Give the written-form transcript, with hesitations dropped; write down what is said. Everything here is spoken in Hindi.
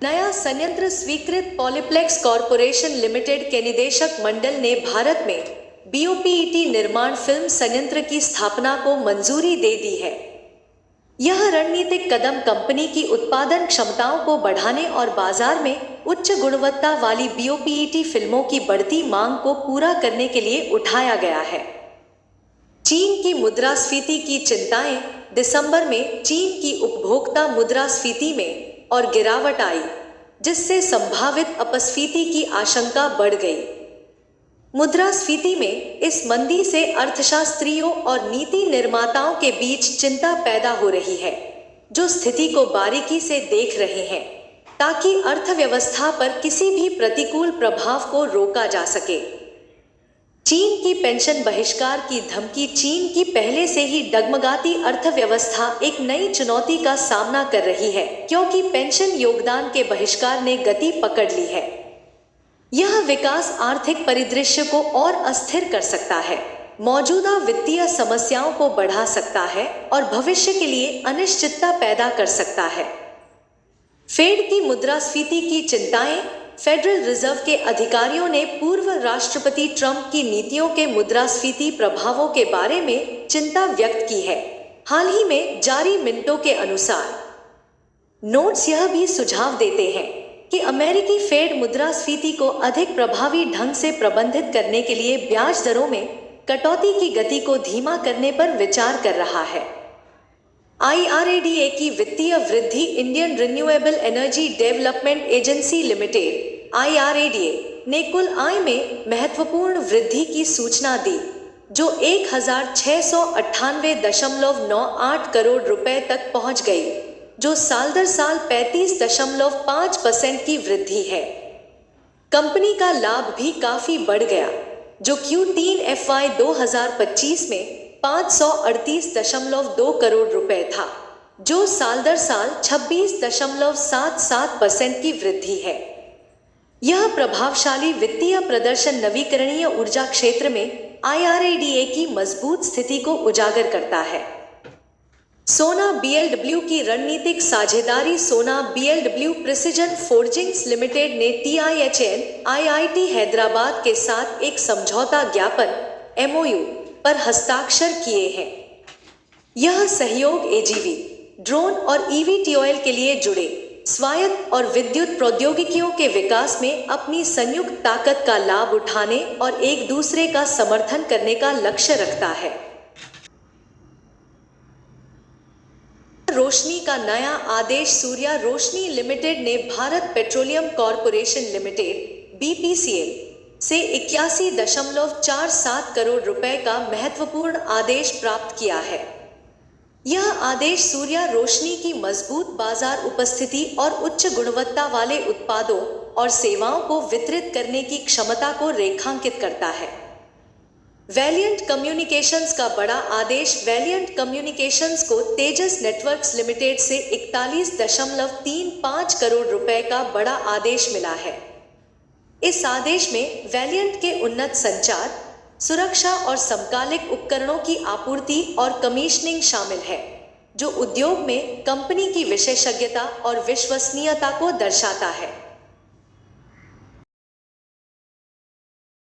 नया संयंत्र स्वीकृत। पॉलीप्लेक्स कॉरपोरेशन लिमिटेड के निदेशक मंडल ने भारत में बीओपीईटी निर्माण फिल्म संयंत्र की स्थापना को मंजूरी दे दी है। यह रणनीतिक कदम कंपनी की उत्पादन क्षमताओं को बढ़ाने और बाजार में उच्च गुणवत्ता वाली बीओपीईटी फिल्मों की बढ़ती मांग को पूरा करने के लिए उठाया गया है। चीन की मुद्रास्फीति की चिंताएं। दिसंबर में चीन की उपभोक्ता मुद्रास्फीति में और गिरावट आई, जिससे संभावित अपस्फीति की आशंका बढ़ गई। मुद्रास्फीति में इस मंदी से अर्थशास्त्रियों और नीति निर्माताओं के बीच चिंता पैदा हो रही है, जो स्थिति को बारीकी से देख रहे हैं ताकि अर्थव्यवस्था पर किसी भी प्रतिकूल प्रभाव को रोका जा सके। चीन की पेंशन बहिष्कार की धमकी। चीन की पहले से ही डगमगाती अर्थव्यवस्था एक नई चुनौती का सामना कर रही है, क्योंकि पेंशन योगदान के बहिष्कार ने गति पकड़ ली है। यह विकास आर्थिक परिदृश्य को और अस्थिर कर सकता है, मौजूदा वित्तीय समस्याओं को बढ़ा सकता है और भविष्य के लिए अनिश्चितता पैदा कर सकता है। फेड की मुद्रास्फीति की चिंताएं। फेडरल रिजर्व के अधिकारियों ने पूर्व राष्ट्रपति ट्रंप की नीतियों के मुद्रास्फीति प्रभावों के बारे में चिंता व्यक्त की है। हाल ही में जारी मिनटों के अनुसार नोट्स यह भी सुझाव देते हैं कि अमेरिकी फेड मुद्रास्फीति को अधिक प्रभावी ढंग से प्रबंधित करने के लिए ब्याज दरों में कटौती की गति को धीमा करने पर विचार कर रहा है। IRADA की वित्तीय वृद्धि। Indian renewable energy development agency limited IRADA ने कुल आय में महत्वपूर्ण वृद्धि की सूचना दी, जो 1698.98 करोड़ रुपए तक पहुंच गई, जो साल दर साल 35.5% की वृद्धि है। कंपनी का लाभ भी काफी बढ़ गया, जो Q3 FY 2025 में 538.2 करोड़ रुपए था, जो साल दर साल 26.77% की वृद्धि है। यह प्रभावशाली वित्तीय प्रदर्शन नवीकरणीय ऊर्जा क्षेत्र में IRADA की मजबूत स्थिति को उजागर करता है। सोना BLW की रणनीतिक साझेदारी। सोना BLW प्रिसिजन फोर्जिंग्स लिमिटेड ने TIHN IIT हैदराबाद के साथ एक समझौता ज्ञापन MOU पर हस्ताक्षर किए हैं। यह सहयोग AGV, ड्रोन और EVTOL के लिए जुड़े स्वायत्त और विद्युत प्रौद्योगिकियों के विकास में अपनी संयुक्त ताकत का लाभ उठाने और एक दूसरे का समर्थन करने का लक्ष्य रखता है। रोशनी का नया आदेश। सूर्या रोशनी लिमिटेड ने Bharat petroleum corporation limited BPCL से 81.47 करोड़ रुपए का महत्वपूर्ण आदेश प्राप्त किया है। यह आदेश सूर्या रोशनी की मजबूत बाजार उपस्थिति और उच्च गुणवत्ता वाले उत्पादों और सेवाओं को वितरित करने की क्षमता को रेखांकित करता है। वैलियंट कम्युनिकेशंस का बड़ा आदेश। वैलियंट कम्युनिकेशंस को तेजस नेटवर्क्स लिमिटेड से 41.35 करोड़ रुपए का बड़ा आदेश मिला है। इस आदेश में वैलियंट के उन्नत संचार, सुरक्षा और समकालिक उपकरणों की आपूर्ति और कमीशनिंग शामिल है, जो उद्योग में कंपनी की विशेषज्ञता और विश्वसनीयता को दर्शाता है।